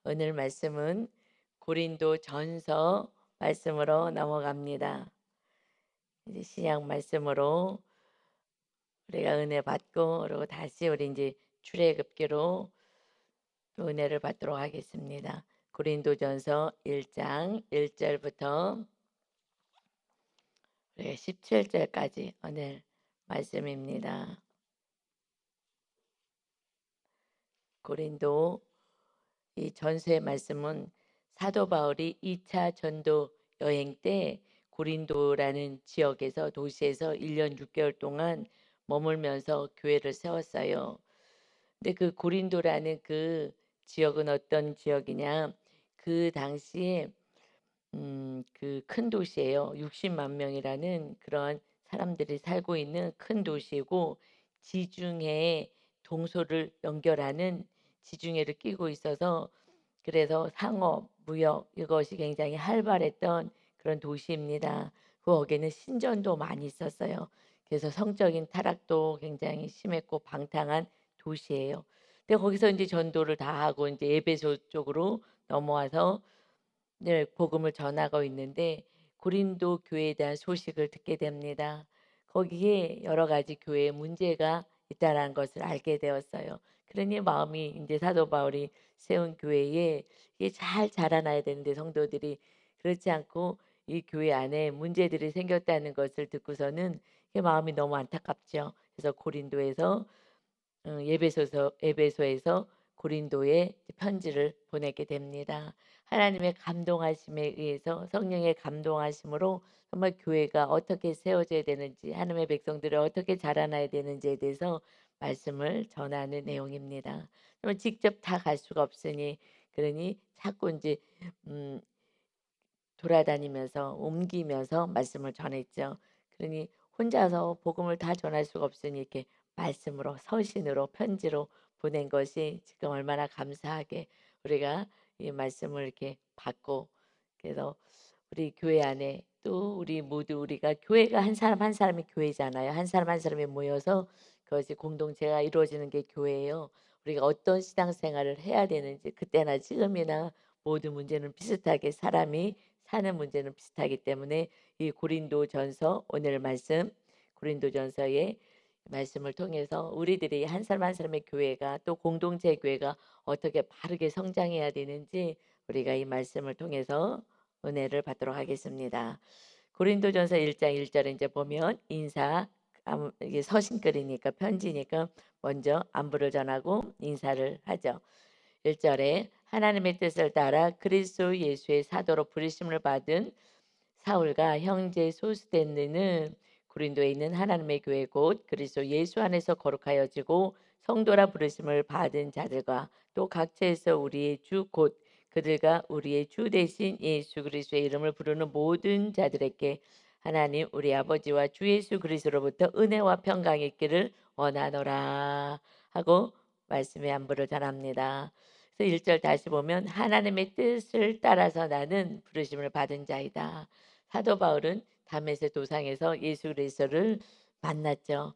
오늘 말씀은 고린도 전서 말씀으로 넘어갑니다. 이제 신약 말씀으로 우리가 은혜 받고 그리고 다시 우리 이제 출애굽기로 또 은혜를 받도록 하겠습니다. 고린도전서 1장 1절부터 17절까지 오늘 말씀입니다. 고린도 이 전서의 말씀은 사도 바울이 2차 전도 여행 때 고린도라는 지역에서 도시에서 1년 6개월 동안 머물면서 교회를 세웠어요. 근데 그 고린도라는 그 지역은 어떤 지역이냐? 그 당시에 그 큰 도시예요. 60만 명이라는 그런 사람들이 살고 있는 큰 도시이고 지중해에 동서를 연결하는 지중해를 끼고 있어서 그래서 상업, 무역 이것이 굉장히 활발했던 그런 도시입니다. 거기에는 신전도 많이 있었어요. 그래서 성적인 타락도 굉장히 심했고 방탕한 도시예요. 근데 거기서 이제 전도를 다 하고 이제 에베소 쪽으로 넘어와서 네, 복음을 전하고 있는데 고린도 교회에 대한 소식을 듣게 됩니다. 거기에 여러 가지 교회에 문제가 있다라는 것을 알게 되었어요. 그러니 마음이 이제 사도 바울이 세운 교회에 이게 잘 자라나야 되는데 성도들이 그렇지 않고 이 교회 안에 문제들이 생겼다는 것을 듣고서는 그 마음이 너무 안타깝죠. 그래서 고린도에서 에베소에서 고린도에 편지를 보내게 됩니다. 하나님의 감동하심에 의해서 성령의 감동하심으로 정말 교회가 어떻게 세워져야 되는지 하나님의 백성들이 어떻게 자라나야 되는지에 대해서 말씀을 전하는 내용입니다. 정말 직접 다 갈 수가 없으니 그러니 자꾸 이제 음, 돌아다니면서 옮기면서 말씀을 전했죠. 그러니 혼자서 복음을 다 전할 수가 없으니 이렇게 말씀으로 서신으로 편지로 보낸 것이 지금 얼마나 감사하게 우리가 이 말씀을 이렇게 받고 그래서 우리 교회 안에 또 우리 모두 우리가 교회가 한 사람 한 사람이 교회잖아요. 한 사람 한 사람이 모여서 그것이 공동체가 이루어지는 게 교회예요. 우리가 어떤 신앙생활을 해야 되는지 그때나 지금이나 모든 문제는 비슷하게 사람이 사는 문제는 비슷하기 때문에 이 고린도전서 오늘 말씀 고린도전서의 말씀을 통해서 우리들이 한 사람 한 사람의 교회가 또 공동체 교회가 어떻게 바르게 성장해야 되는지 우리가 이 말씀을 통해서 은혜를 받도록 하겠습니다. 고린도전서 1장 1절에 이제 보면 이게 서신글이니까 편지니까 먼저 안부를 전하고 인사를 하죠. 1절에 하나님의 뜻을 따라 그리스도 예수의 사도로 부르심을 받은 사울과 형제 소스데느는 고린도에 있는 하나님의 교회 곧 그리스도 예수 안에서 거룩하여지고 성도라 부르심을 받은 자들과 또 각처에서 우리의 주 곧 그들과 우리의 주 대신 예수 그리스도의 이름을 부르는 모든 자들에게 하나님 우리 아버지와 주 예수 그리스도로부터 은혜와 평강이 있기를 원하노라 하고 말씀의 안부를 전합니다. 그래서 1절 다시 보면 하나님의 뜻을 따라서 나는 부르심을 받은 자이다. 사도 바울은 다메섹 도상에서 예수 그리스도를 만났죠.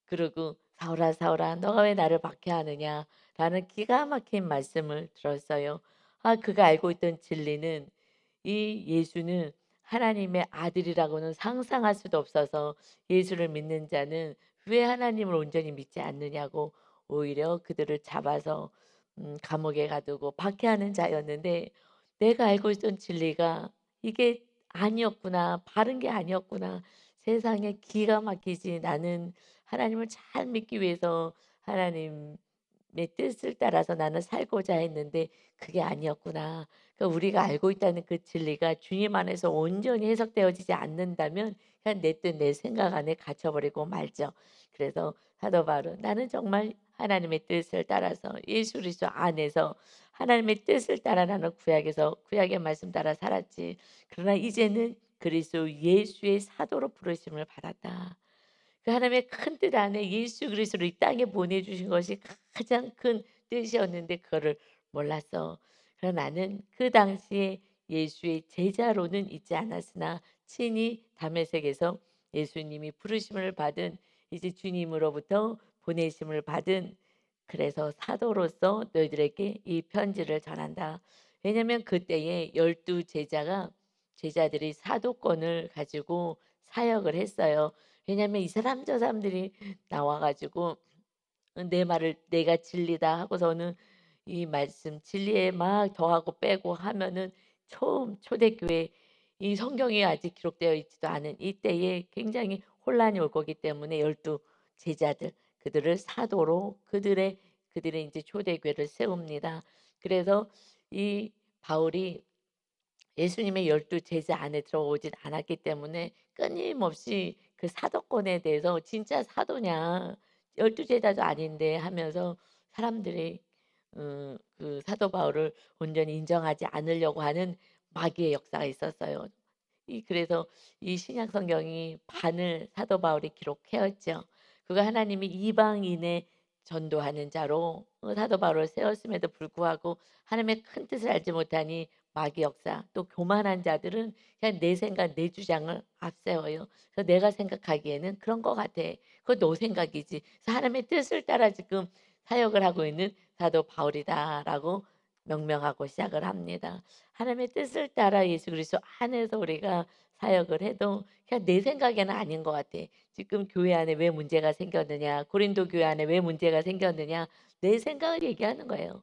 그리고 사울아 사울아 너가 왜 나를 박해하느냐 라는 기가 막힌 말씀을 들었어요. 그가 알고 있던 진리는 이 예수는 하나님의 아들이라고는 상상할 수도 없어서 예수를 믿는 자는 왜 하나님을 온전히 믿지 않느냐고 오히려 그들을 잡아서 감옥에 가두고 박해하는 자였는데 내가 알고 있던 진리가 이게 아니었구나. 바른 게 아니었구나. 세상에 기가 막히지. 나는 하나님을 잘 믿기 위해서 하나님의 뜻을 따라서 나는 살고자 했는데 그게 아니었구나. 그러니까 우리가 알고 있다는 그 진리가 주님 안에서 온전히 해석되어지지 않는다면 그냥 내 뜻, 내 생각 안에 갇혀버리고 말죠. 그래서 사도 바울은 나는 정말 하나님의 뜻을 따라서 예수 그리스도 안에서 하나님의 뜻을 따라 나는 구약에서 구약의 말씀 따라 살았지. 그러나 이제는 그리스도 예수의 사도로 부르심을 받았다. 그 하나님의 큰 뜻 안에 예수 그리스도를 이 땅에 보내주신 것이 가장 큰 뜻이었는데 그거를 몰랐어. 그러나 나는 그 당시에 예수의 제자로는 있지 않았으나 친히 다메섹에서 예수님이 부르심을 받은 이제 주님으로부터 보내심을 받은 그래서 사도로서 너희들에게 이 편지를 전한다. 왜냐하면 그때에 열두 제자들이 사도권을 가지고 사역을 했어요. 왜냐하면 이 사람 저 사람들이 나와 가지고 내 말을 내가 진리다 하고서는 이 말씀 진리에 막 더하고 빼고 하면은 처음 초대교회 이 성경이 아직 기록되어 있지도 않은 이때에 굉장히 혼란이 올 거기 때문에 열두 제자들 그들을 사도로 그들의 이제 초대교회를 세웁니다. 그래서 이 바울이 예수님의 열두 제자 안에 들어오진 않았기 때문에 끊임없이 그 사도권에 대해서 '진짜 사도냐? 열두 제자도 아닌데.' 하면서 사람들이 그 사도 바울을 온전히 인정하지 않으려고 하는 마귀의 역사가 있었어요. 그래서 이 신약 성경이 반을 사도 바울이 기록하였죠. 그가 하나님이 이방인에 전도하는 자로 사도 바울을 세웠음에도 불구하고 하나님의 큰 뜻을 알지 못하니 마귀 역사 또 교만한 자들은 그냥 내 생각 내 주장을 앞세워요. 그래서 내가 생각하기에는 그런 것 같아. 그거 너 생각이지. 그래서 하나님의 뜻을 따라 지금 사역을 하고 있는 사도 바울이다라고 명명하고 시작을 합니다. 하나님의 뜻을 따라 예수 그리스도 안에서 우리가 사역을 해도 그냥 내 생각에는 아닌 것 같아. 지금 교회 안에 왜 문제가 생겼느냐, 고린도 교회 안에 왜 문제가 생겼느냐, 내 생각을 얘기하는 거예요.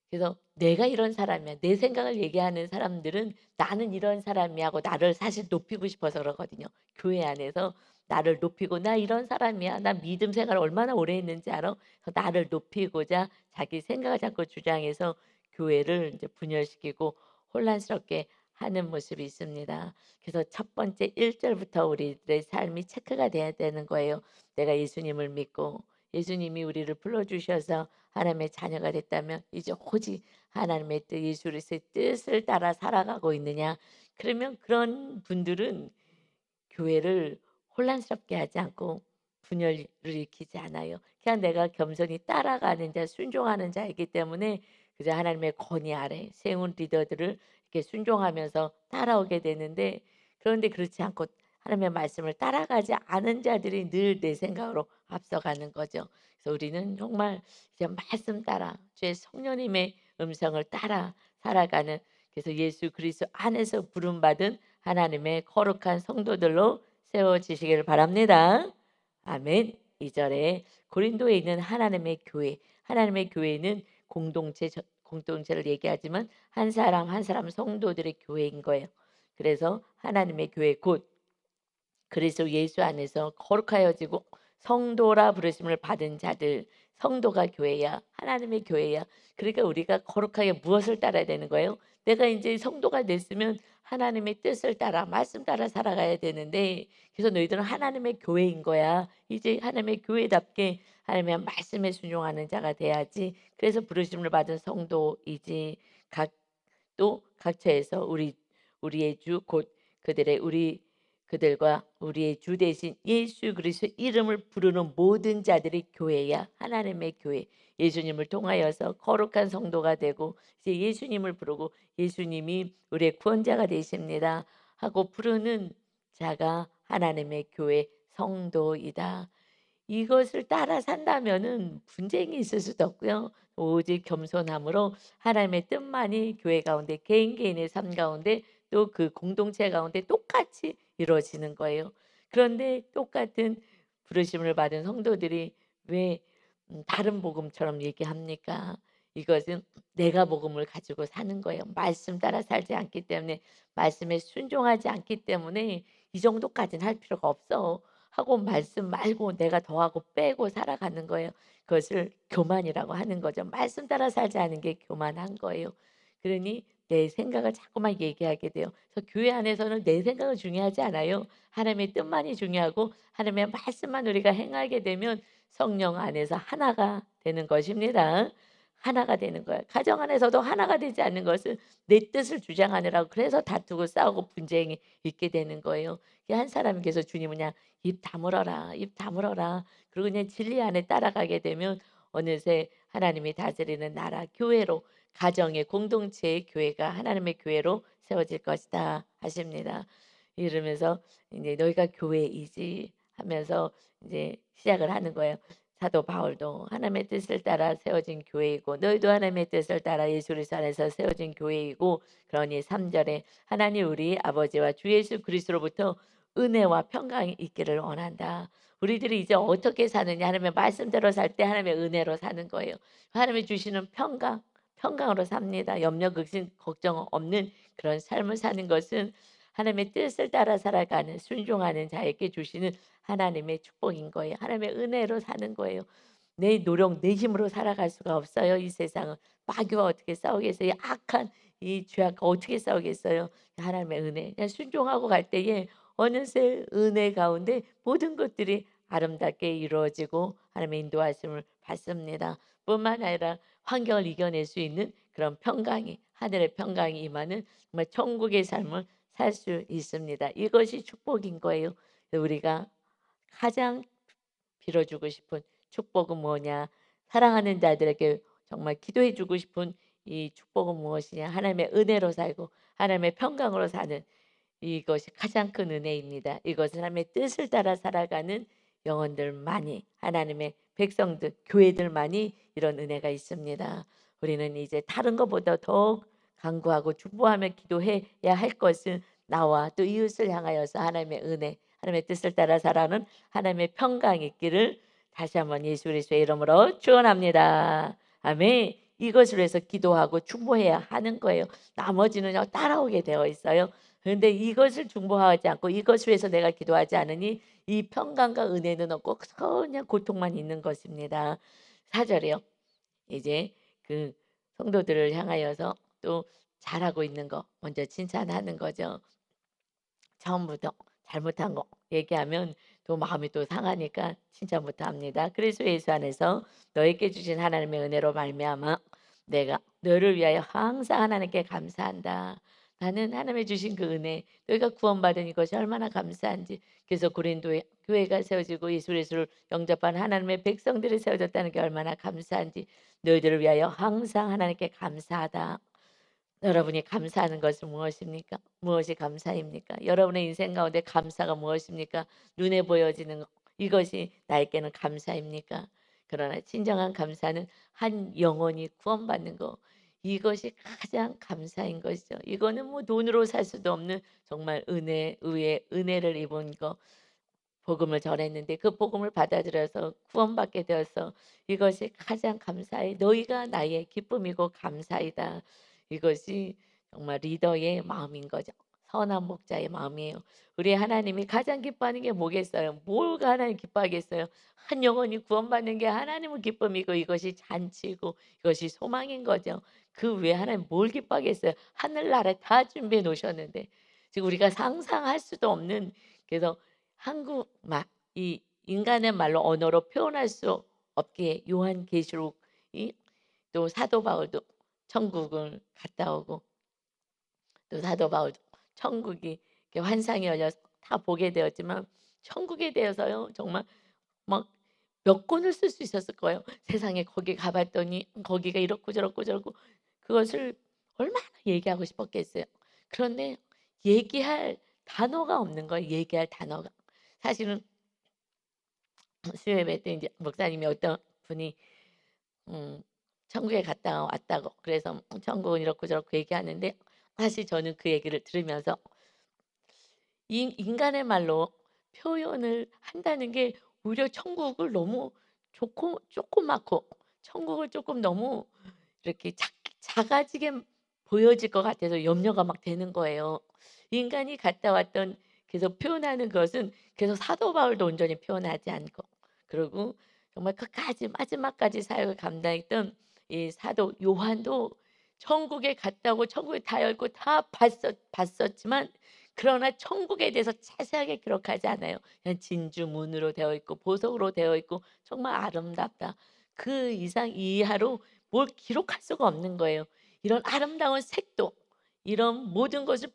그래서 내가 이런 사람이야. 내 생각을 얘기하는 사람들은 나는 이런 사람이야 하고 나를 사실 높이고 싶어서 그러거든요. 교회 안에서 나를 높이고 나 이런 사람이야. 나 믿음 생활 얼마나 오래 했는지 알아? 그래서 나를 높이고자 자기 생각을 자꾸 주장해서 교회를 이제 분열시키고 혼란스럽게 하는 모습이 있습니다. 그래서 첫 번째 1절부터 우리들의 삶이 체크가 돼야 되는 거예요. 내가 예수님을 믿고 예수님이 우리를 불러주셔서 하나님의 자녀가 됐다면 이제 오직 하나님의 뜻, 예수 그리스도의 뜻을 따라 살아가고 있느냐? 그러면 그런 분들은 교회를 혼란스럽게 하지 않고 분열을 일으키지 않아요. 그냥 내가 겸손히 따라가는 자, 순종하는 자이기 때문에 그저 하나님의 권위 아래 세운 리더들을 이렇게 순종하면서 따라오게 되는데 그런데 그렇지 않고 하나님의 말씀을 따라가지 않은 자들이 늘 내 생각으로 앞서가는 거죠. 그래서 우리는 정말 이제 말씀 따라 주의 성령님의 음성을 따라 살아가는 그래서 예수 그리스도 안에서 부름받은 하나님의 거룩한 성도들로 세워지시기를 바랍니다. 아멘. 2절에 고린도에 있는 하나님의 교회, 하나님의 교회는 공동체를 얘기하지만 한 사람 한 사람 성도들의 교회인 거예요. 그래서 하나님의 교회 곧 그리스도 예수 안에서 거룩하여지고 성도라 부르심을 받은 자들, 성도가 교회야. 하나님의 교회야. 그러니까 우리가 거룩하게 무엇을 따라야 되는 거예요? 내가 이제 성도가 됐으면 하나님의 뜻을 따라 말씀 따라 살아가야 되는데 그래서 너희들은 하나님의 교회인 거야. 이제 하나님의 교회답게 하나님의 말씀에 순종하는 자가 돼야지. 그래서 부르심을 받은 성도이지. 각 또 각처에서 우리의 주 곧 그들의 우리 그들과 우리의 주 대신 예수 그리스도 이름을 부르는 모든 자들이 교회야. 하나님의 교회. 예수님을 통하여서 거룩한 성도가 되고 이제 예수님을 부르고 예수님이 우리의 구원자가 되십니다. 하고 부르는 자가 하나님의 교회 성도이다. 이것을 따라 산다면은 분쟁이 있을 수도 없고요. 오직 겸손함으로 하나님의 뜻만이 교회 가운데 개인의 삶 가운데 또 그 공동체 가운데 똑같이 이루어지는 거예요. 그런데 똑같은 부르심을 받은 성도들이 왜 다른 복음처럼 얘기합니까? 이것은 내가 복음을 가지고 사는 거예요. 말씀 따라 살지 않기 때문에 말씀에 순종하지 않기 때문에 이 정도까지는 할 필요가 없어. 하고 말씀 말고 내가 더하고 빼고 살아가는 거예요. 그것을 교만이라고 하는 거죠. 말씀 따라 살지 않은 게 교만한 거예요. 그러니 내 생각을 자꾸만 얘기하게 돼요. 그래서 교회 안에서는 내 생각은 중요하지 않아요. 하나님의 뜻만이 중요하고 하나님의 말씀만 우리가 행하게 되면 성령 안에서 하나가 되는 것입니다. 하나가 되는 거예요. 가정 안에서도 하나가 되지 않는 것은 내 뜻을 주장하느라고 그래서 다투고 싸우고 분쟁이 있게 되는 거예요. 한 사람이 계속 주님은 그냥 입 다물어라, 입 다물어라. 그리고 그냥 진리 안에 따라가게 되면 어느새 하나님이 다스리는 나라, 교회로 가정의 공동체의 교회가 하나님의 교회로 세워질 것이다 하십니다. 이러면서 이제 너희가 교회이지 하면서 이제 시작을 하는 거예요. 사도 바울도 하나님의 뜻을 따라 세워진 교회이고 너희도 하나님의 뜻을 따라 예수 그리스도 안에서 세워진 교회이고 그러니 3절에 하나님 우리 아버지와 주 예수 그리스도로부터 은혜와 평강이 있기를 원한다. 우리들이 이제 어떻게 사느냐 하나님의 말씀대로 살 때 하나님의 은혜로 사는 거예요. 하나님이 주시는 평강, 평강으로 삽니다. 염려, 걱정, 걱정 없는 그런 삶을 사는 것은 하나님의 뜻을 따라 살아가는 순종하는 자에게 주시는 하나님의 축복인 거예요. 하나님의 은혜로 사는 거예요. 내 노력, 내 힘으로 살아갈 수가 없어요. 이 세상은 마귀와 어떻게 싸우겠어요? 이 악한 이 죄악과 어떻게 싸우겠어요? 하나님의 은혜. 그냥 순종하고 갈 때에 어느새 은혜 가운데 모든 것들이 아름답게 이루어지고 하나님의 인도하심을 받습니다. 뿐만 아니라 환경을 이겨낼 수 있는 그런 평강이 하늘의 평강이 임하는 정말 천국의 삶을 살 수 있습니다. 이것이 축복인 거예요. 우리가 가장 빌어주고 싶은 축복은 뭐냐? 사랑하는 자들에게 정말 기도해 주고 싶은 이 축복은 무엇이냐? 하나님의 은혜로 살고 하나님의 평강으로 사는 이것이 가장 큰 은혜입니다. 이것은 하나님의 뜻을 따라 살아가는 영혼들만이 하나님의 백성들, 교회들만이 이런 은혜가 있습니다. 우리는 이제 다른 것보다 더욱 간구하고 중보하며 기도해야 할 것은 나와 또 이웃을 향하여서 하나님의 은혜, 하나님의 뜻을 따라 살아가는 하나님의 평강이 있기를 다시 한번 예수 그리스도의 이름으로 축원합니다. 아멘. 이것을 위해서 기도하고 중보해야 하는 거예요. 나머지는 따라오게 되어 있어요. 그런데 이것을 중보하지 않고 이것을 위해서 내가 기도하지 않으니 이 평강과 은혜는 없고 그냥 고통만 있는 것입니다. 4절이요. 이제 그 성도들을 향하여서 또 잘하고 있는 거 먼저 칭찬하는 거죠. 처음부터 잘못한 거 얘기하면 또 마음이 또 상하니까 칭찬부터 합니다. 그리스도 예수 안에서 너에게 주신 하나님의 은혜로 말미암아 내가 너를 위하여 항상 하나님께 감사한다. 나는 하나님의 주신 그 은혜, 너희가 구원받은 이것이 얼마나 감사한지. 그래서 고린도에 교회가 세워지고 예수 그리스도를 영접한 하나님의 백성들이 세워졌다는 게 얼마나 감사한지. 너희들을 위하여 항상 하나님께 감사하다. 여러분이 감사하는 것은 무엇입니까? 무엇이 감사입니까? 여러분의 인생 가운데 감사가 무엇입니까? 눈에 보여지는 것, 이것이 나에게는 감사입니까? 그러나 진정한 감사는 한 영혼이 구원받는 것, 이것이 가장 감사인 것이죠. 이거는 뭐 돈으로 살 수도 없는 정말 은혜, 의의 은혜를 입은 것. 복음을 전했는데 그 복음을 받아들여서 구원받게 되어서 이것이 가장 감사해. 너희가 나의 기쁨이고 감사이다. 이것이 정말 리더의 마음인 거죠. 선한 목자의 마음이에요. 우리 하나님이 가장 기뻐하는 게 뭐겠어요? 뭘가 하나님 기뻐하겠어요? 한 영혼이 구원받는 게 하나님의 기쁨이고 이것이 잔치고 이것이 소망인 거죠. 그 외에 하나님 뭘 기뻐하겠어요? 하늘나라에 다 준비해 놓으셨는데 지금 우리가 상상할 수도 없는, 그래서 한국말 이 인간의 말로 언어로 표현할 수 없기에 요한계시록이 또 사도 바울도 천국을 갔다 오고 또 사도 바울도 천국이 이렇게 환상이 열려서 다 보게 되었지만 천국에 대해서요 정말 막 몇 권을 쓸 수 있었을 거예요. 세상에 거기 가봤더니 거기가 이렇고 저렇고 저렇고 그것을 얼마나 얘기하고 싶었겠어요. 그런데 얘기할 단어가 없는 거예요. 얘기할 단어가. 사실은 수요 예배 때 이제 목사님이 어떤 분이 음 천국에 갔다 왔다고 그래서 천국은 이렇고 저렇고 얘기하는데 사실 저는 그 얘기를 들으면서 이 인간의 말로 표현을 한다는 게 오히려 천국을 너무 좋고 조그맣고 천국을 조금 너무 이렇게 작아지게 보여질 것 같아서 염려가 막 되는 거예요. 인간이 갔다 왔던 계속 표현하는 것은 그래서 사도 바울도 온전히 표현하지 않고 그리고 정말 끝까지 마지막까지 사역을 감당했던 이 사도 요한도 천국에 갔다 오고 천국에 다 열고 다 봤었지만 그러나 천국에 대해서 자세하게 기록하지 않아요. 그냥 진주문으로 되어 있고 보석으로 되어 있고 정말 아름답다. 그 이상 이하로 뭘 기록할 수가 없는 거예요. 이런 아름다운 색도 이런 모든 것을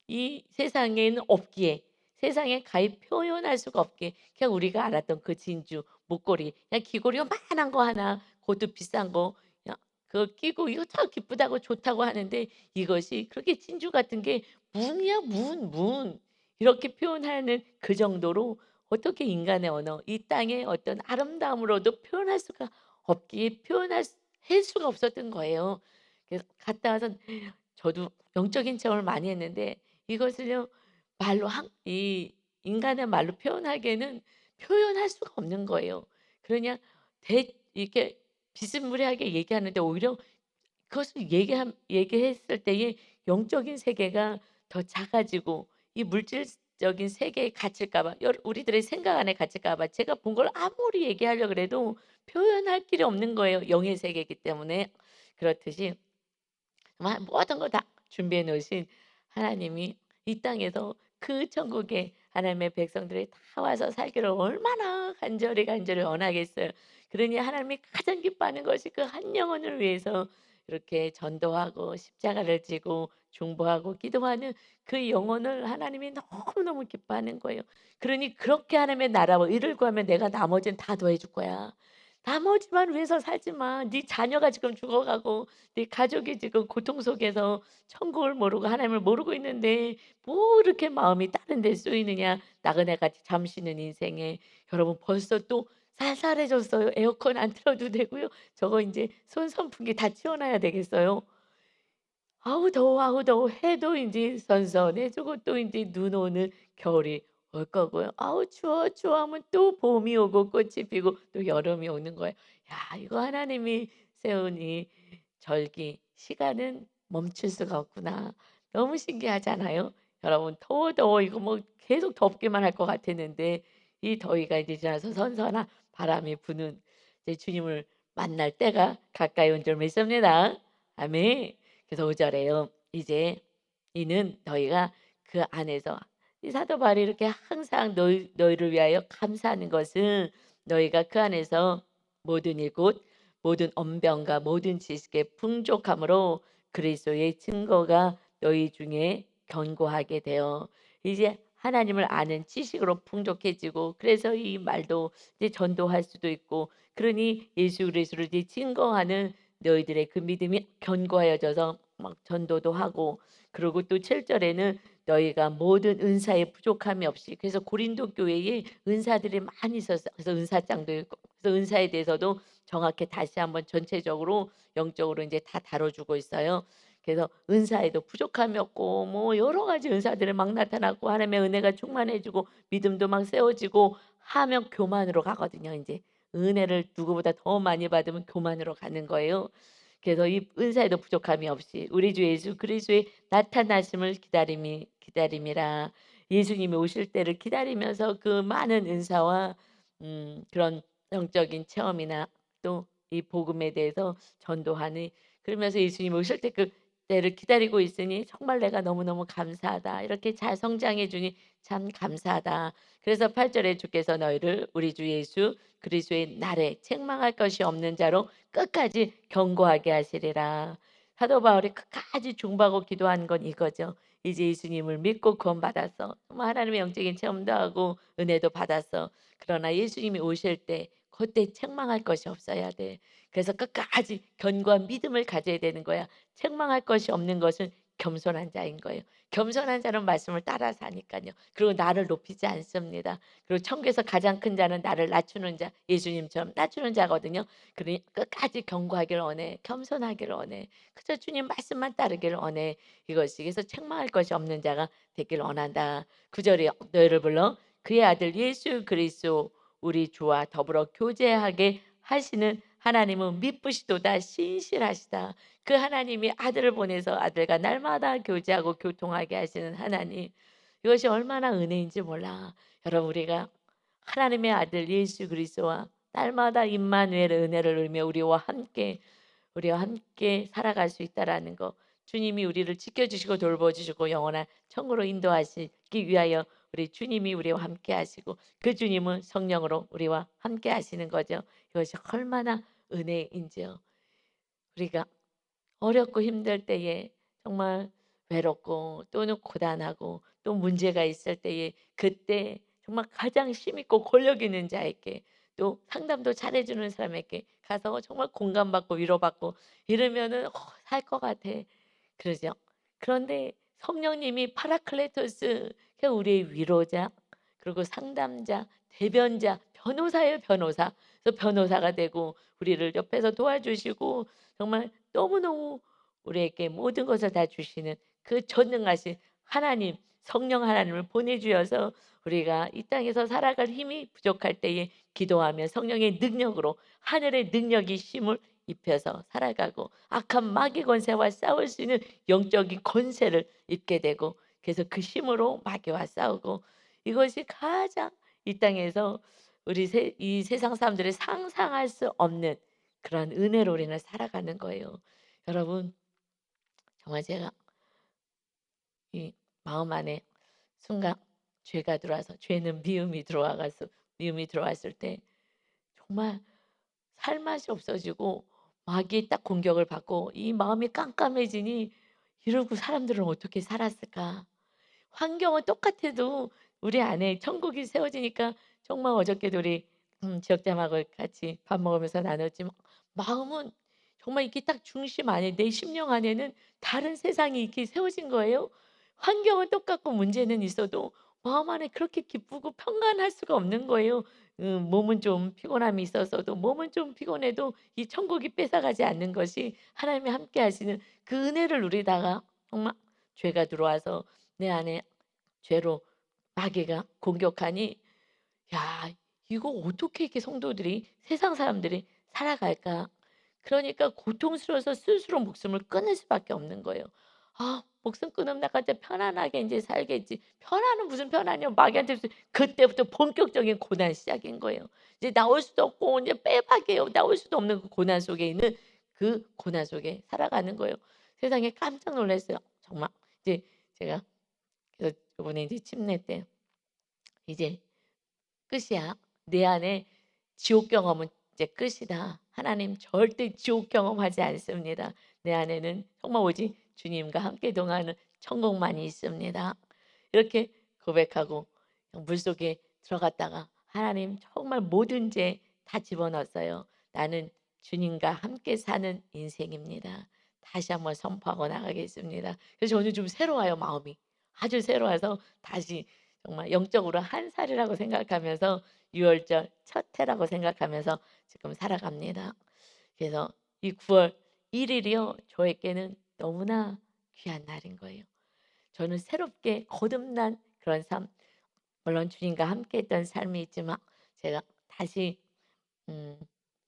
이 세상에는 없기에 세상에 가히 표현할 수가 없기에 그냥 우리가 알았던 그 진주 목걸이 그냥 귀걸이 요만한 거 하나 그것도 비싼 거 그냥 그거 끼고 이거 참 기쁘다고 좋다고 하는데 이것이 그렇게 진주 같은 게 문이야 문 이렇게 표현하는 그 정도로 어떻게 인간의 언어, 이 땅의 어떤 아름다움으로도 표현할 수가 없기에 표현할 수 할 수가 없었던 거예요. 그래서 갔다 와서 저도 영적인 체험을 많이 했는데 이것을요 말로 한 이 인간의 말로 표현하기에는 표현할 수가 없는 거예요. 그러냐 이렇게 비스무리하게 얘기하는데 오히려 그것을 얘기했을 때에 영적인 세계가 더 작아지고 이 물질적인 세계에 갇힐까 봐 우리들의 생각 안에 갇힐까 봐 제가 본 걸 아무리 얘기하려 그래도 표현할 길이 없는 거예요, 영의 세계이기 때문에. 그렇듯이 정말 모든 걸 다 준비해 놓으신 하나님이 이 땅에서 그 천국에 하나님의 백성들이 다 와서 살기를 얼마나 간절히 원하겠어요. 그러니 하나님이 가장 기뻐하는 것이 그 한 영혼을 위해서 이렇게 전도하고 십자가를 지고 중보하고 기도하는 그 영혼을 하나님이 너무너무 기뻐하는 거예요. 그러니 그렇게 하나님의 나라와 의를 구하면 내가 나머지는 다 더해 줄 거야. 나머지만 위해서 살지 마. 네 자녀가 지금 죽어가고 네 가족이 지금 고통 속에서 천국을 모르고 하나님을 모르고 있는데 뭐 이렇게 마음이 다른 데 쏘이느냐. 나그네같이 잠시는 인생에. 여러분 벌써 또 쌀쌀해졌어요. 에어컨 안 틀어도 되고요. 저거 인제 손선풍기 다 치워 놔야 되겠어요. 아우 더워, 아우 더워 해도 인제 선선해지고 또 인제 눈 오는 겨울이 올 거고요. 아우 추워, 추워 하면 또 봄이 오고 꽃이 피고 또 여름이 오는 거예요. 야 이거 하나님이 세운 이 절기 시간은 멈출 수가 없구나. 너무 신기하잖아요. 여러분 더워, 더워 이거 뭐 계속 덥기만 할 것 같았는데 이 더위가 이제 지나서 선선한 바람이 부는 이제 주님을 만날 때가 가까이 온 줄 믿습니다. 아멘. 그래서 5 절에요. 이제 이는 너희가 그 안에서 이 사도 바울이 이렇게 항상 너희를 위하여 감사하는 것은 너희가 그 안에서 모든 일 곧 모든 언변과 모든 지식의 풍족함으로 그리스도의 증거가 너희 중에 견고하게 되어 이제 하나님을 아는 지식으로 풍족해지고 그래서 이 말도 이제 전도할 수도 있고 그러니 예수 그리스도를 이제 증거하는 너희들의 그 믿음이 견고하여져서 막 전도도 하고 그리고 또 7 절에는 너희가 모든 은사에 부족함이 없이 그래서 고린도 교회에 은사들이 많이 있었어요. 그래서 은사장도 있고 그래서 은사에 대해서도 정확히 다시 한번 전체적으로 영적으로 인제 다 다뤄 주고 있어요. 그래서 은사에도 부족함이 없고 뭐 여러 가지 은사들이 막 나타나고 하나님의 은혜가 충만해지고 믿음도 막 세워지고 하면 교만으로 가거든요 인제. 은혜를 누구보다 더 많이 받으면 교만으로 가는 거예요. 그래서 이 은사에도 부족함이 없이 우리 주 예수 그리스도의 나타나심을 기다림이라. 예수님이 오실 때를 기다리면서 그 많은 은사와 그런 영적인 체험이나 또 이 복음에 대해서 전도하는 그러면서 예수님이 오실 때 그때를 기다리고 있으니 '정말 내가 너무너무 감사하다. 이렇게 잘 성장해 주니 참 감사하다.' 그래서 8 절에 주께서 너희를 우리 주 예수 그리스도의 날에 책망할 것이 없는 자로 끝까지 견고하게 하시리라. 사도 바울이 끝까지 중보하고 기도한 건 이거죠. 이제 예수님을 믿고 구원받았어. 정말 하나님의 영적인 체험도 하고 은혜도 받았어. 그러나 예수님이 오실 때 그때 책망할 것이 없어야 돼. 그래서 끝까지 견고한 믿음을 가져야 되는 거야. 책망할 것이 없는 것은 겸손한 자인 거예요. 겸손한 자는 말씀을 따라 사니까요. 그리고 나를 높이지 않습니다. 그리고 천국에서 가장 큰 자는 나를 낮추는 자, 예수님처럼 낮추는 자거든요. 그러니 끝까지 견고하기를 원해. 겸손하기를 원해. 그저 주님 말씀만 따르기를 원해. 이것이 그래서 책망할 것이 없는 자가 되기를 원한다. 9 절에 너희를 불러 그의 아들 예수 그리스도 우리 주와 더불어 교제하게 하시는 하나님은 미쁘시도다 신실하시다. 그 하나님이 아들을 보내서 아들과 날마다 교제하고 교통하게 하시는 하나님. 이것이 얼마나 은혜인지 몰라. 여러분 우리가 하나님의 아들 예수 그리스도와 날마다 임마누엘의 은혜를 누리며 우리와 함께 살아갈 수 있다라는 거. 주님이 우리를 지켜주시고 돌보주시고 영원한 천국으로 인도하시기 위하여 우리 주님이 우리와 함께 하시고 그 주님은 성령으로 우리와 함께 하시는 거죠. 이것이 얼마나 은혜인지요. 우리가 어렵고 힘들 때에 정말 외롭고 또는 고단하고 또 문제가 있을 때에 그때 정말 가장 힘 있고 권력 있는 자에게 또 상담도 잘해 주는 사람에게 가서 정말 공감받고 위로받고 이러면은 살 것 같아. 그러죠. 그런데 성령님이 파라클레토스 그 우리의 위로자 그리고 상담자, 대변자, 변호사예요, 변호사. 그래서 변호사가 되고 우리를 옆에서 도와주시고 정말 너무너무 우리에게 모든 것을 다 주시는 그 전능하신 하나님, 성령 하나님을 보내주셔서 우리가 이 땅에서 살아갈 힘이 부족할 때에 기도하면 성령의 능력으로 하늘의 능력이 힘을 입혀서 살아가고 악한 마귀 권세와 싸울 수 있는 영적인 권세를 입게 되고 그래서 그 힘으로 마귀와 싸우고 이것이 가장 이 땅에서 이 세상 사람들이 상상할 수 없는 그런 은혜로 우리는 살아가는 거예요. 여러분 정말 제가 이 마음 안에 순간 죄가 들어와서 죄는 미움이 들어왔을 때 정말 살 맛이 없어지고 마귀의 딱 공격을 받고 이 마음이 깜깜해지니 '이러고 사람들은 어떻게 살았을까?' 환경은 똑같아도 우리 안에 천국이 세워지니까 정말 어저께도 우리 지역장하고 같이 밥 먹으면서 나눴지만 마음은 정말 이게 딱 중심 안에 내 심령 안에는 다른 세상이 이렇게 세워진 거예요. 환경은 똑같고 문제는 있어도 마음 안에 그렇게 기쁘고 평안할 수가 없는 거예요. 몸은 좀 피곤함이 있어서도 몸은 좀 피곤해도 이 천국이 뺏어가지 않는 것이 하나님이 함께 하시는 그 은혜를 누리다가 정말 죄가 들어와서 내 안에 죄로 마귀가 공격하니 '야 이거 어떻게 이렇게 성도들이 세상 사람들이 살아갈까?' 그러니까 고통스러워서 스스로 목숨을 끊을 수밖에 없는 거예요. '아 목숨 끊으면 나 이제 편안하게 인제 살겠지.' 편안은 무슨 편안이요. 마귀한테 무슨 그때부터 본격적인 고난 시작인 거예요. 이제 나올 수도 없고 이제 빼박이에요. 나올 수도 없는 그 고난 속에 있는 그 고난 속에 살아가는 거예요. 세상에 깜짝 놀랐어요. 정말 이제 제가 그래서 요번에 이제 침례 때 이제 끝이야. 내 안에 지옥 경험은 이제 끝이다. 하나님 절대 지옥 경험하지 않습니다. 내 안에는 정말 오직 주님과 함께 동하는 천국만이 있습니다. 이렇게 고백하고 물속에 들어갔다가 하나님 정말 모든 죄 다 집어넣었어요. 나는 주님과 함께 사는 인생입니다. 다시 한번 선포하고 나가겠습니다. 그래서 저는 좀 새로워요, 마음이. 아주 새로워서 다시 정말 영적으로 한 살이라고 생각하면서 유월절 첫 해라고 생각하면서 지금 살아갑니다. 그래서 이 9월 1 일이요. 저에게는 너무나 귀한 날인 거예요. 저는 새롭게 거듭난 그런 삶 물론 주님과 함께 했던 삶이 있지만 제가 다시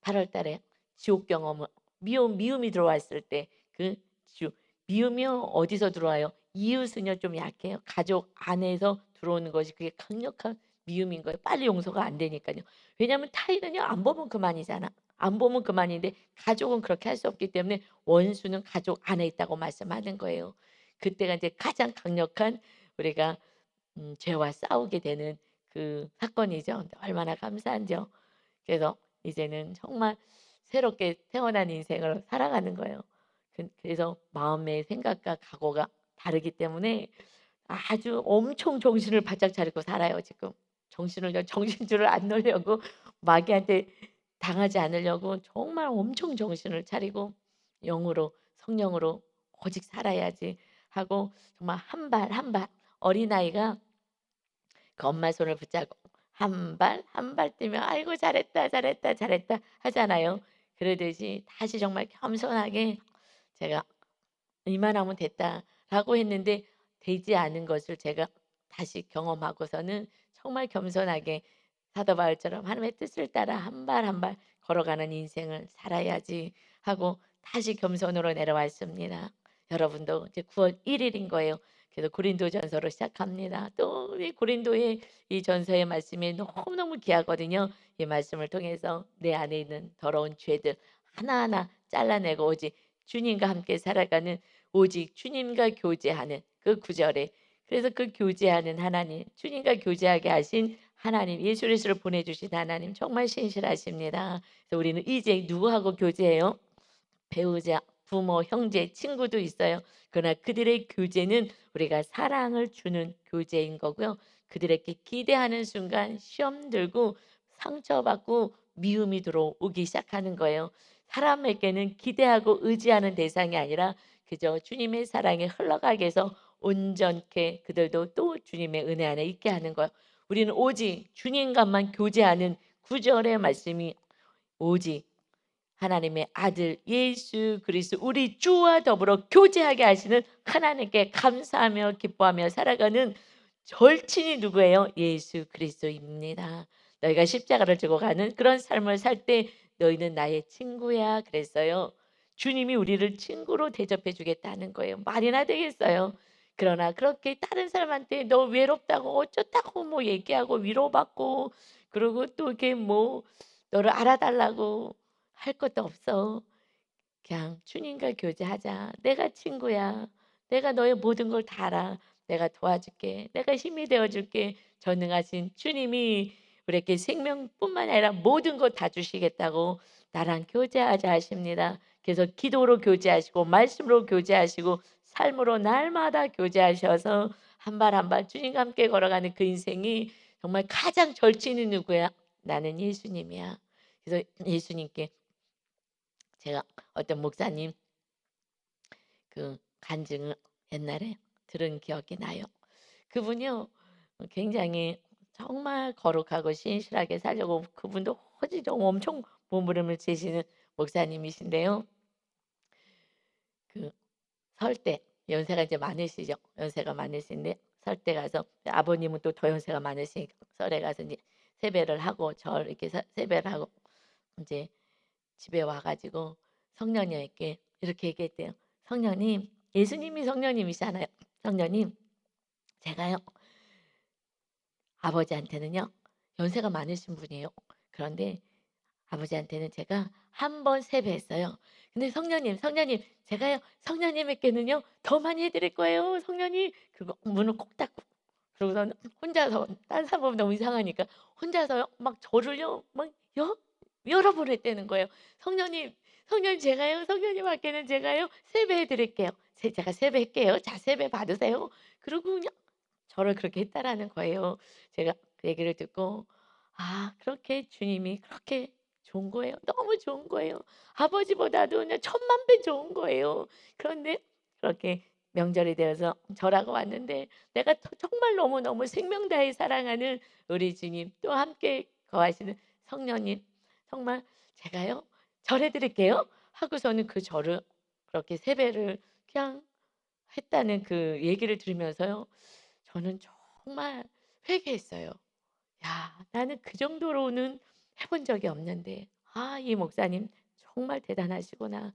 8월 달에 지옥 경험을 미움이 들어왔을 때 그 지옥 미움이요 어디서 들어와요? 이웃은요 좀 약해요. 가족 안에서 들어오는 것이 그게 강력한 미움인 거예요. 빨리 용서가 안 되니까요. 왜냐하면 타인은요 안 보면 그만이잖아. 안 보면 그만인데 가족은 그렇게 할 수 없기 때문에 원수는 가족 안에 있다고 말씀하는 거예요. 그때가 이제 가장 강력한 우리가 죄와 싸우게 되는 그 사건이죠. 얼마나 감사한지요. 그래서 이제는 정말 새롭게 태어난 인생을 살아가는 거예요. 그래서 마음의 생각과 각오가 다르기 때문에 아주 엄청 정신을 바짝 차리고 살아요 지금. 정신줄을 안 놓으려고 마귀한테 당하지 않으려고 정말 엄청 정신을 차리고 영으로 성령으로 오직 살아야지 하고 정말 한 발 한 발 어린아이가 그 엄마 손을 붙잡고 한 발 한 발 뛰면 "아이고 잘했다, 잘했다, 잘했다." 하잖아요. 그러듯이 다시 정말 겸손하게 제가 '이만하면 됐다.'라고 했는데 되지 않은 것을 제가 다시 경험하고서는 정말 겸손하게 사도 바울처럼 '하나님의 뜻을 따라 한 발 한 발 걸어가는 인생을 살아야지.' 하고 다시 겸손으로 내려왔습니다. 여러분도 이제 9월 1 일인 거예요. 그래서 고린도전서로 시작합니다. 또 이 고린도의 이 전서의 말씀이 너무너무 귀하거든요. 이 말씀을 통해서 내 안에 있는 더러운 죄들 하나하나 잘라내고 오직 주님과 함께 살아가는 오직 주님과 교제하는 그 구절에 그래서 그 교제하는 하나님, 주님과 교제하게 하신 하나님, 예수 그리스도를 보내주신 하나님 정말 신실하십니다. 그래서 우리는 이제 누구하고 교제해요? 배우자, 부모, 형제, 친구도 있어요. 그러나 그들의 교제는 우리가 사랑을 주는 교제인 거고요. 그들에게 기대하는 순간 시험 들고 상처받고 미움이 들어오기 시작하는 거예요. 사람에게는 기대하고 의지하는 대상이 아니라 그저 주님의 사랑에 흘러가게 해서 온전케 그들도 또 주님의 은혜 안에 있게 하는 거예요. 우리는 오직 주님과만 교제하는 구절의 말씀이 오직 하나님의 아들 예수 그리스도 우리 주와 더불어 교제하게 하시는 하나님께 감사하며 기뻐하며 살아가는 절친이 누구예요? 예수 그리스도입니다. 너희가 십자가를 지고 가는 그런 삶을 살 때 너희는 나의 친구야 그랬어요. 주님이 우리를 친구로 대접해 주겠다는 거예요. 말이나 되겠어요. 그러나 그렇게 다른 사람한테 너 외롭다고 어쩌다고 뭐 얘기하고 위로받고 그리고 또 이렇게 뭐 너를 알아달라고 할 것도 없어. 그냥 주님과 교제하자. 내가 친구야. 내가 너의 모든 걸 다 알아. 내가 도와줄게. 내가 힘이 되어 줄게. 전능하신 주님이 우리에게 생명뿐만 아니라 모든 것 다 주시겠다고 나랑 교제하자 하십니다. 그래서 기도로 교제하시고 말씀으로 교제하시고 삶으로 날마다 교제하셔서 한 발 한 발 주님과 함께 걸어가는 그 인생이 정말 가장 절친이 누구야? 나는 예수님이야. 그래서 예수님께 제가 어떤 목사님 그 간증을 옛날에 들은 기억이 나요. 그분이요 굉장히 정말 거룩하고 신실하게 살려고 그분도 허지정 엄청 몸부림을 치시는 목사님이신데요. 그 설 때 연세가 이제 많으시죠. 연세가 많으신데 설 때 가서 아버님은 또 더 연세가 많으시니까 설에 가서 이제 세배를 하고 절 이렇게 세배를 하고 이제 집에 와 가지고 성령님께 이렇게 얘기했대요. "성령님" 예수님이 성령님이시잖아요. "성령님 제가요 아버지한테는요 연세가 많으신 분이에요. 그런데 아버지한테는 제가 한 번 세배했어요. 근데 성령님 제가요 성령님에게는요 더 많이 해 드릴 거예요. 성령님." 그리고 문을 꼭 닫고 그러고서는 혼자서 딴 사람 보면 너무 이상하니까 혼자서요 막 저를요 막 여러 번 했다는 거예요. "성령님, 성령님 제가요 성령님께 제가요 세배해 드릴게요. 제가 세배할게요. 자 세배 받으세요." 그러고 그냥 저를 그렇게 했다라는 거예요. 제가 그 얘기를 듣고 아 그렇게 주님이 그렇게 좋은 거예요. 너무 좋은 거예요. 아버지보다도 그냥 천만 배 좋은 거예요. 그런데 그렇게 명절이 되어서 절하고 왔는데 내가 정말 너무너무 생명 다해 사랑하는 우리 주님 또 함께 거하시는 성령님 정말 제가요 절해 드릴게요 하고서는 그 절을 그렇게 세배를 그냥 했다는 그 얘기를 들으면서요. 저는 정말 회개했어요. '야 나는 그 정도로는 해본 적이 없는데 아 이 목사님 정말 대단하시구나.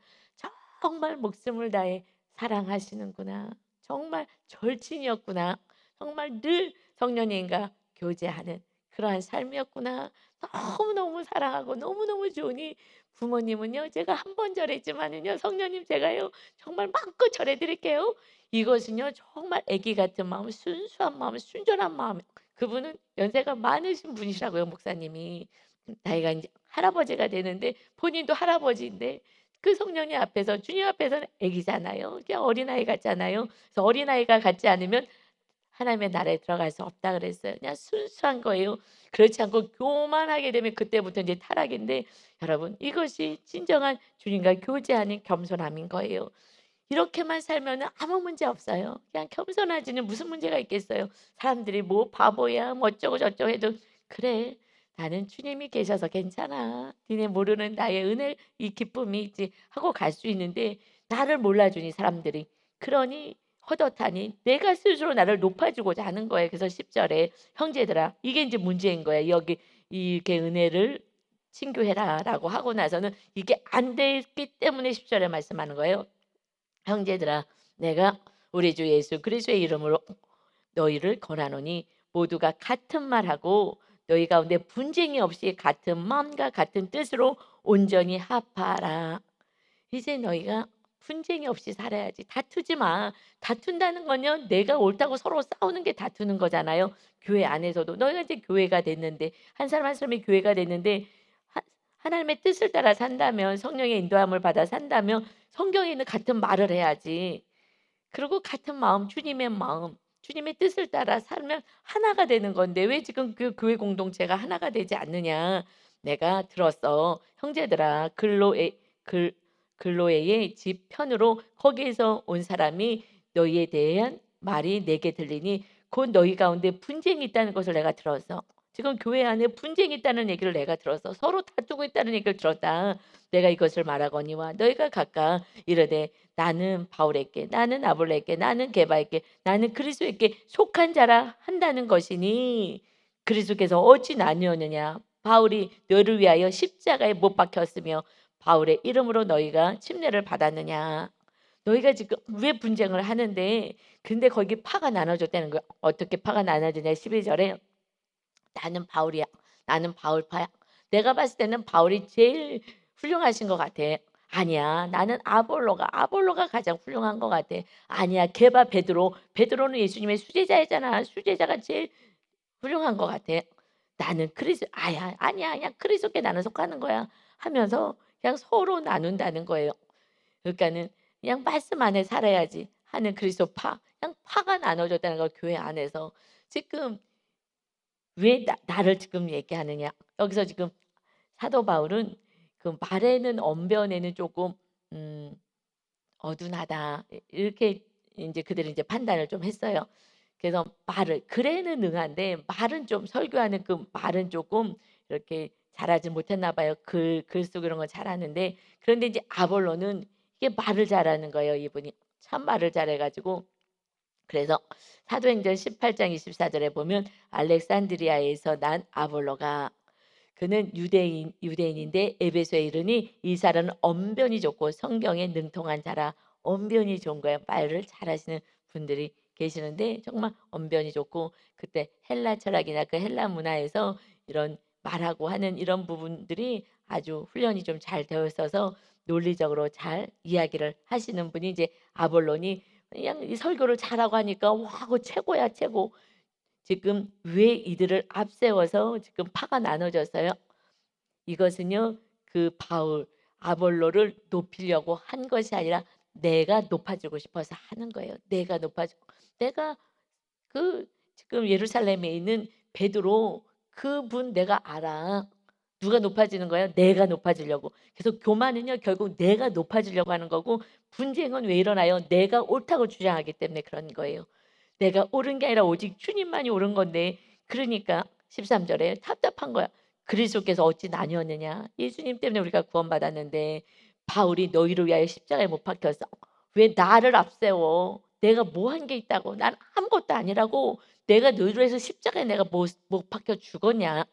정말 목숨을 다해 사랑하시는구나. 정말 절친이었구나. 정말 늘 성령님과 교제하는 그러한 삶이었구나. 너무너무 사랑하고 너무너무 좋으니 부모님은요 제가 한 번 절했지만은요 성령님 제가요 정말 마음껏 절해 드릴게요.' 이것은요 정말 아기 같은 마음, 순수한 마음, 순전한 마음 그분은 연세가 많으신 분이시라고요 목사님이. 나이가 인제 할아버지가 되는데 본인도 할아버지인데 그 성령님 앞에서 주님 앞에서는 아기잖아요. 그냥 어린아이 같잖아요. 그래서 "어린아이가 같지 않으면 하나님의 나라에 들어갈 수 없다." 그랬어요. 그냥 순수한 거예요. 그렇지 않고 교만하게 되면 그때부터 인제 타락인데 여러분 이것이 진정한 주님과 교제하는 겸손함인 거예요. 이렇게만 살면은 아무 문제 없어요. 그냥 겸손하지는 무슨 문제가 있겠어요. 사람들이 뭐 "바보야." 뭐 어쩌고 저쩌고 해도 "그래. 나는 주님이 계셔서 괜찮아. 니네 모르는 나의 은혜 이 기쁨이 있지." 하고 갈 수 있는데 나를 몰라주니 사람들이. 그러니 헛헛하니 내가 스스로 나를 높아주고자 하는 거예요. 그래서 10 절에 "형제들아" 이게 인제 문제인 거예요. 여기 이렇게 "은혜를 친교해라."라고 하고 나서는 이게 안 됐기 때문에 10 절에 말씀하는 거예요. 형제들아 내가 우리 주 예수 그리스도의 이름으로 너희를 권하노니 모두가 같은 말하고 너희 가운데 분쟁이 없이 같은 마음과 같은 뜻으로 온전히 합하라. 이제 너희가 분쟁이 없이 살아야지. 다투지 마. 다툰다는 건요. 내가 옳다고 서로 싸우는 게 다투는 거잖아요. 교회 안에서도 너희가 이제 교회가 됐는데 한 사람 한 사람이 교회가 됐는데 하 하나님의 뜻을 따라 산다면 성령의 인도함을 받아 산다면 성경에 있는 같은 말을 해야지. 그리고 같은 마음 주님의 마음 주님의 뜻을 따라 살면 하나가 되는 건데 왜 지금 그 교회 공동체가 하나가 되지 않느냐. 내가 들었어. 형제들아 글 글로에의 집 편으로 거기에서 온 사람이 너희에 대한 말이 내게 들리니 곧 너희 가운데 분쟁이 있다는 것을 내가 들었어. 지금 교회 안에 분쟁이 있다는 얘기를 내가 들었어. 서로 다투고 있다는 얘기를 들었다. 내가 이것을 말하거니와 너희가 각각 이르되 나는 바울에게 나는 아볼로에게 나는 게바에게 나는 그리스도에게 속한 자라 한다는 것이니 그리스도께서 어찌 나뉘었느냐. 바울이 너를 위하여 십자가에 못 박혔으며 바울의 이름으로 너희가 침례를 받았느냐. 너희가 지금 왜 분쟁을 하는데 근데 거기 파가 나눠졌다는 거야. 어떻게 파가 나눠지냐. 12절에 나는 바울이야. 나는 바울파야. 내가 봤을 때는 바울이 제일 훌륭하신 것 같아. 아니야. 나는 아볼로가 가장 훌륭한 것 같아. 아니야. 게바 베드로는 예수님의 수제자였잖아. 수제자가 제일 훌륭한 것 같아. 나는 아니야. 그리스도께 나는 속하는 거야. 하면서 그냥 서로 나눈다는 거예요. 그러니까는 그냥 말씀 안에 살아야지 하는 그리스도파. 그냥 파가 나눠졌다는 걸 교회 안에서. 지금 왜 나를 지금 얘기하느냐. 여기서 지금 사도 바울은 그 말에는 언변에는 조금 음 어둔하다. 이렇게 인제 그들이 인제 판단을 좀 했어요. 그래서 말을 글에는 능한데 말은 좀 설교하는 그 말은 조금 이렇게 잘하지 못했나 봐요. 글 쓰고 이런 건 잘하는데 그런데 이제 아볼로는 이게 말을 잘하는 거예요, 이분이. 참 말을 잘해 가지고 그래서 사도행전 18장 24절에 보면 알렉산드리아에서 난 아볼로가 그는 유대인인데 에베소에 이르니 이 사람은 언변이 좋고 성경에 능통한 자라. 언변이 좋은 거예요. 말을 잘하시는 분들이 계시는데 정말 언변이 좋고 그때 헬라 철학이나 그 헬라 문화에서 이런 말하고 하는 이런 부분들이 아주 훈련이 좀 잘 되어 있어서 논리적으로 잘 이야기를 하시는 분이 이제 아볼론이 그냥 이 설교를 잘하고 하니까 와, 그 최고야, 최고. 지금 왜 이들을 앞세워서 지금 파가 나눠졌어요? 이것은요. 그 바울 아볼로를 높이려고 한 것이 아니라 내가 높아지고 싶어서 하는 거예요. 내가 높아지고 내가 그 지금 예루살렘에 있는 베드로 그분 내가 알아. 누가 높아지는 거예요? 내가 높아지려고. 그래서 교만은요 결국 내가 높아지려고 하는 거고 분쟁은 왜 일어나요? 내가 옳다고 주장하기 때문에 그런 거예요. 내가 옳은 게 아니라 오직 주님만이 옳은 건데 그러니까 13절에 답답한 거야. 그리스도께서 어찌 나뉘었느냐. 예수님 때문에 우리가 구원받았는데 바울이 너희를 위하여 십자가에 못 박혀서 왜 나를 앞세워. 내가 뭐 한 게 있다고. 난 아무것도 아니라고. 내가 너희를 위해서 십자가에 내가 못 박혀 죽었냐.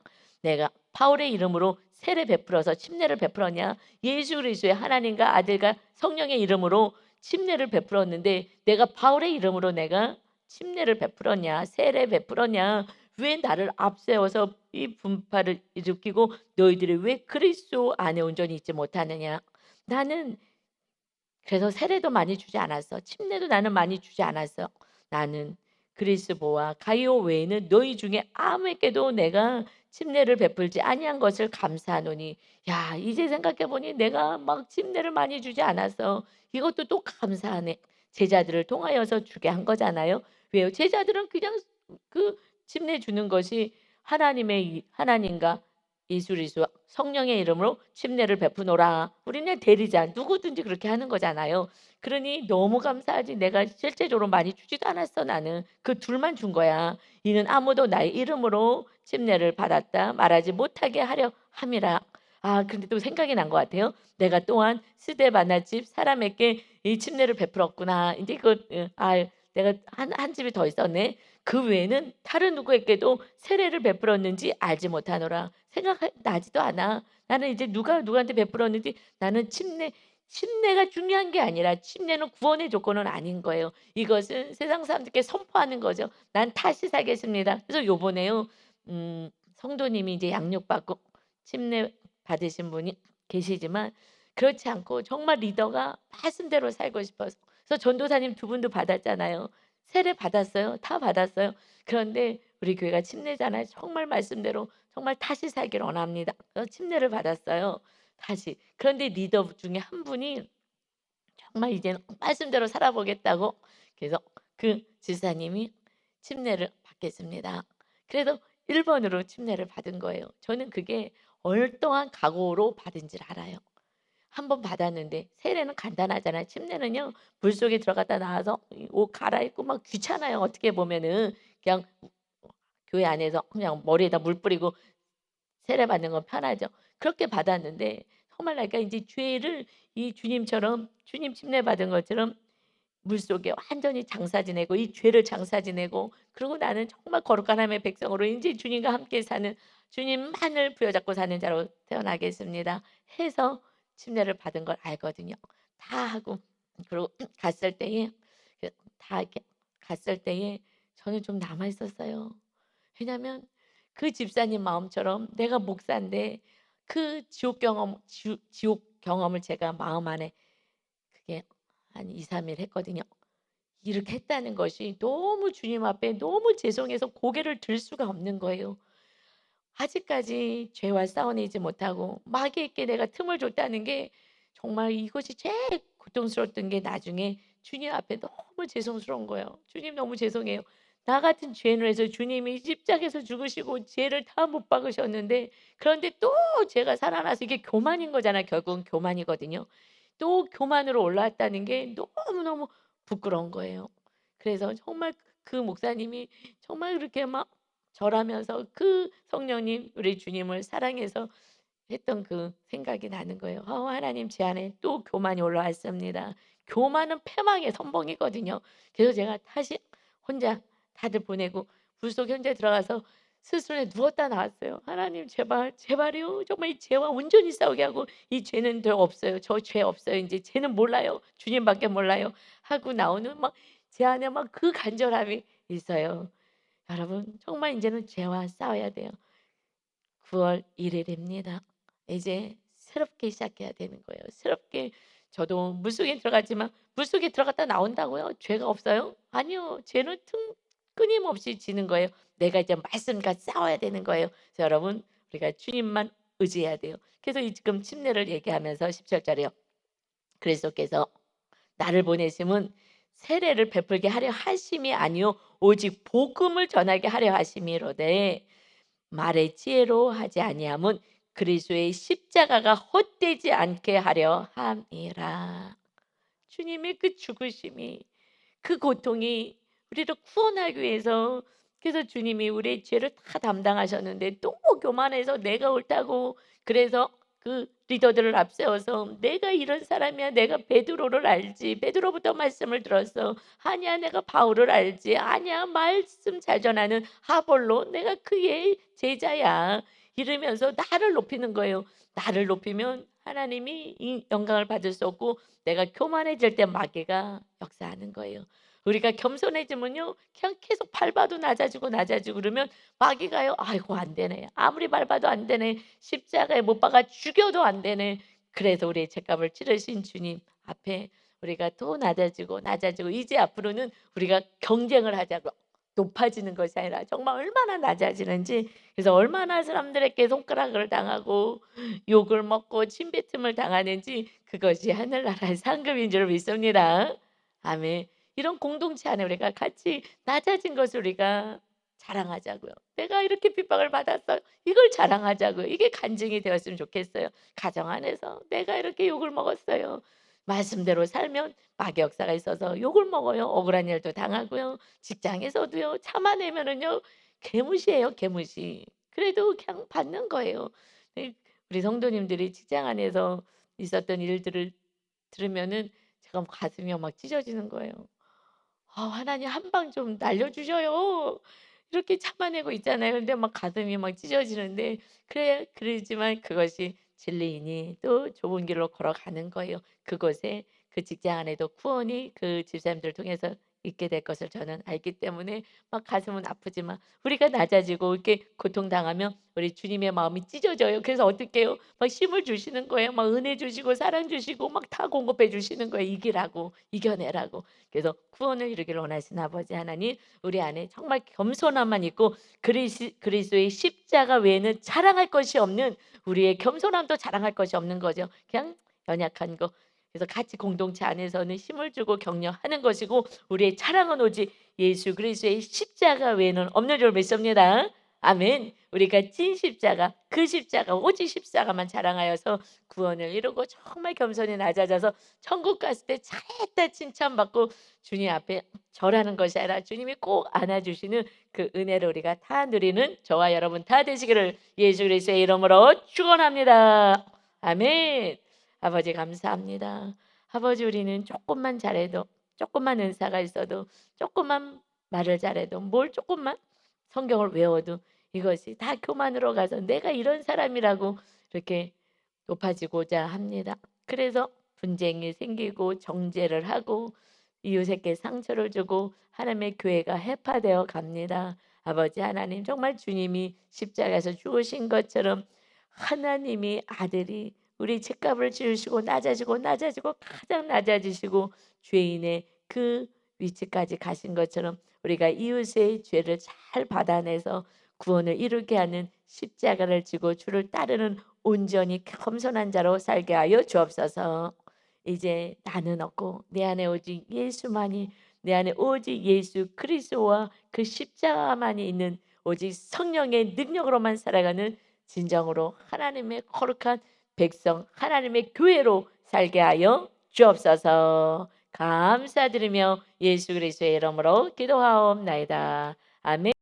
내가 바울의 이름으로 세례 베풀어서 침례를 베풀었냐. 예수 그리스도의 하나님과 아들과 성령의 이름으로 침례를 베풀었는데 내가 바울의 이름으로 내가 침례를 베풀었냐. 세례 베풀었냐. 왜 나를 앞세워서 이 분파를 일으키고 너희들이 왜 그리스도 안에 온전히 있지 못하느냐. 나는 그래서 세례도 많이 주지 않았어. 침례도 나는 많이 주지 않았어. 나는 그리스도와 가이오 외에는 너희 중에 아무에게도 내가 침례를 베풀지 아니한 것을 감사하노니. 야, 이제 생각해 보니 내가 막 침례를 많이 주지 않았어. 이것도 또 감사하네. 제자들을 통하여서 주게 한 거잖아요. 왜요? 제자들은 그냥 그 침례 주는 것이 하나님과 예수 그리스도 성령의 이름으로 침례를 베푸노라. 우리는 대리자 누구든지 그렇게 하는 거잖아요. 그러니 너무 감사하지. 내가 실제적으로 많이 주지도 않았어. 나는 그 둘만 준 거야. 이는 아무도 나의 이름으로 침례를 받았다 말하지 못하게 하려 함이라. 아, 근데 또 생각이 난 것 같아요. 내가 또한 스데바나 집 사람에게 이 침례를 베풀었구나. 이제 내가 한 집이 더 있었네. 그 외에는 다른 누구에게도 세례를 베풀었는지 알지 못하노라. 생각나지도 않아. 나는 이제 누가 누구한테 베풀었는지 나는 침례가 중요한 게 아니라 침례는 구원의 조건은 아닌 거예요. 이것은 세상 사람들께 선포하는 거죠. 난 다시 살겠습니다. 그래서 요번에요. 성도님이 이제 양육받고 침례 받으신 분이 계시지만 그렇지 않고 정말 리더가 말씀대로 살고 싶어서 그래서 전도사님 두 분도 받았잖아요. 세례 받았어요. 다 받았어요. 그런데 우리 교회가 침례잖아요. 정말 말씀대로 정말 다시 살기를 원합니다. 그래서 침례를 받았어요. 다시. 그런데 리더 중에 한 분이 정말 이제는 말씀대로 살아보겠다고 그래서 그 지사님이 침례를 받겠습니다. 그래서 1번으로 침례를 받은 거예요. 저는 그게 얼떠한 각오로 받은 줄 알아요. 한 번 받았는데 세례는 간단하잖아요. 침례는요 물속에 들어갔다 나와서 옷 갈아입고 막 귀찮아요. 어떻게 보면은 그냥 교회 안에서 그냥 머리에다 물 뿌리고 세례 받는 건 편하죠. 그렇게 받았는데 정말 내가 인제 죄를 이 주님처럼 주님 침례 받은 것처럼 물속에 완전히 장사 지내고 이 죄를 장사 지내고 그러고 나는 정말 거룩한 하나님의 백성으로 인제 주님과 함께 사는 주님만을 부여잡고 사는 자로 태어나겠습니다 해서 침례를 받은 걸 알거든요. 다 하고 그러고 갔을 때에 다 이렇게 갔을 때에 저는 좀 남아 있었어요. 왜냐하면 그 집사님 마음처럼 내가 목사인데 그 지옥 경험을 제가 마음 안에 그게 한 2-3일 했거든요. 이렇게 했다는 것이 너무 주님 앞에 너무 죄송해서 고개를 들 수가 없는 거예요. 아직까지 죄와 싸워내지 못하고 마귀에게 내가 틈을 줬다는 게 정말 이것이 제일 고통스러웠던 게 나중에 주님 앞에 너무 죄송스러운 거예요. "주님 너무 죄송해요. 나 같은 죄인을 해서 주님이 십자가에서 죽으시고 죄를 다 못 박으셨는데 그런데 또 제가 살아나서" 이게 교만인 거잖아요. 결국은 교만이거든요. 또 교만으로 올라왔다는 게 너무너무 부끄러운 거예요. 그래서 정말 그 목사님이 정말 그렇게 막 절하면서 그 성령님 우리 주님을 사랑해서 했던 그 생각이 나는 거예요. 하나님 제 안에 또 교만이 올라왔습니다. 교만은 패망의 선봉이거든요. 그래서 제가 다시 혼자 다들 보내고 물속에 혼자 들어가서 스스로에 누웠다 나왔어요. "하나님 제발, 제발이요. 정말 이 죄와 온전히 싸우게 하고 이 죄는 더 없어요. 저 죄 없어요. 인제 죄는 몰라요. 주님밖에 몰라요." 하고 나오는 막 제 안에 막 그 간절함이 있어요. 여러분 정말 인제는 죄와 싸워야 돼요. 9월 1 일입니다. 이제 새롭게 시작해야 되는 거예요. 새롭게 저도 물속에 들어갔지만 물속에 들어갔다 나온다고요? 죄가 없어요? 아니요. 죄는 끊임없이 지는 거예요. 내가 이제 말씀과 싸워야 되는 거예요. 그래서 여러분 우리가 주님만 의지해야 돼요. 그래서 이 지금 침례를 얘기하면서 17 절이요. 그리스도께서 나를 보내심은 세례를 베풀게 하려 하심이 아니요 오직 복음을 전하게 하려 하심이로되 말의 지혜로 하지 아니함은 그리스도의 십자가가 헛되지 않게 하려 함이라. 주님의 그 죽으심이 그 고통이 우리를 구원하기 위해서 그래서 주님이 우리의 죄를 다 담당하셨는데 또 교만해서 내가 옳다고 그래서 그 리더들을 앞세워서 "내가 이런 사람이야. 내가 베드로를 알지. 베드로부터 말씀을 들었어. 아니야 내가 바울을 알지. 아니야 말씀 잘 전하는 아볼로 내가 그의 제자야." 이러면서 나를 높이는 거예요. 나를 높이면 하나님이 이 영광을 받을 수 없고 내가 교만해질 때 마귀가 역사하는 거예요. 우리가 겸손해지면요. 그냥 계속 밟아도 낮아지고 낮아지고 그러면 마귀가요. '아이고 안 되네. 아무리 밟아도 안 되네. 십자가에 못 박아 죽여도 안 되네.' 그래서 우리의 죄값을 치르신 주님 앞에 우리가 또 낮아지고 낮아지고 이제 앞으로는 우리가 경쟁을 하자고 높아지는 것이 아니라 정말 얼마나 낮아지는지 그래서 얼마나 사람들에게 손가락을 당하고 욕을 먹고 침뱉음을 당하는지 그것이 하늘나라의 상급인 줄 믿습니다. 아멘. 이런 공동체 안에 우리가 같이 낮아진 것을 우리가 자랑하자고요. '내가 이렇게 핍박을 받았어.' 이걸 자랑하자고요. 이게 간증이 되었으면 좋겠어요. 가정 안에서 '내가 이렇게 욕을 먹었어요.' 말씀대로 살면 마귀 역사가 있어서 욕을 먹어요. 억울한 일도 당하고요. 직장에서도요. 참아내면은요. 개무시해요, 개무시. 그래도 그냥 받는 거예요. 네 우리 성도님들이 직장 안에서 있었던 일들을 들으면은 제가 가슴이 막 찢어지는 거예요. '아 하나님 한 방 좀 날려 주셔요.' 이렇게 참아내고 있잖아요. 근데 막 가슴이 막 찢어지는데 그러지만 그것이 진리이니 또 좋은 길로 걸어가는 거예요. 그곳에 그 직장 안에도 구원이 그 집사님들을 통해서 있게 될 것을 저는 알기 때문에 막 가슴은 아프지만 우리가 낮아지고 이렇게 고통당하면 우리 주님의 마음이 찢어져요. 그래서 어떻게 해요? 막 힘을 주시는 거예요. 막 은혜 주시고 사랑 주시고 막 다 공급해 주시는 거예요. 이기라고, 이겨내라고. 그래서 구원을 이루기를 원하시는 아버지 하나님 우리 안에 정말 겸손함만 있고 그리스도의 십자가 외에는 자랑할 것이 없는 우리의 겸손함도 자랑할 것이 없는 거죠. 그냥 연약한 거. 그래서 같이 공동체 안에서는 힘을 주고 격려하는 것이고 우리의 자랑은 오직 예수 그리스도의 십자가 외에는 없는 줄 믿습니다. 아멘. 우리가 찐 십자가, 그 십자가, 오직 십자가만 자랑하여서 구원을 이루고 정말 겸손히 낮아져서 천국 갔을 때 잘했다 칭찬받고 주님 앞에 절하는 것이 아니라 주님이 꼭 안아주시는 그 은혜를 우리가 다 누리는 저와 여러분 다 되시기를 예수 그리스도의 이름으로 축원합니다. 아멘. 아버지 감사합니다. 아버지 우리는 조금만 잘해도, 조금만 은사가 있어도, 조금만 말을 잘해도, 뭘 조금만 성경을 외워도 이것이 다 교만으로 가서 내가 이런 사람이라고 이렇게 높아지고자 합니다. 그래서 분쟁이 생기고 정죄를 하고 이웃에게 상처를 주고 하나님의 교회가 해파되어 갑니다. 아버지 하나님, 정말 주님이 십자가에서 죽으신 것처럼 하나님이 아들이 우리 죄값을 지으시고 낮아지고 낮아지고 가장 낮아지시고 죄인의 그 위치까지 가신 것처럼 우리가 이웃의 죄를 잘 받아내서 구원을 이루게 하는 십자가를 지고 주를 따르는 온전히 겸손한 자로 살게 하여 주옵소서. 이제 나는 없고 내 안에 오직 예수만이, 내 안에 오직 예수 그리스도와 그 십자가만이 있는 오직 성령의 능력으로만 살아가는 진정으로 하나님의 거룩한 백성, 하나님의 교회로 살게 하여 주옵소서. 감사드리며 예수 그리스도의 이름으로 기도하옵나이다. 아멘.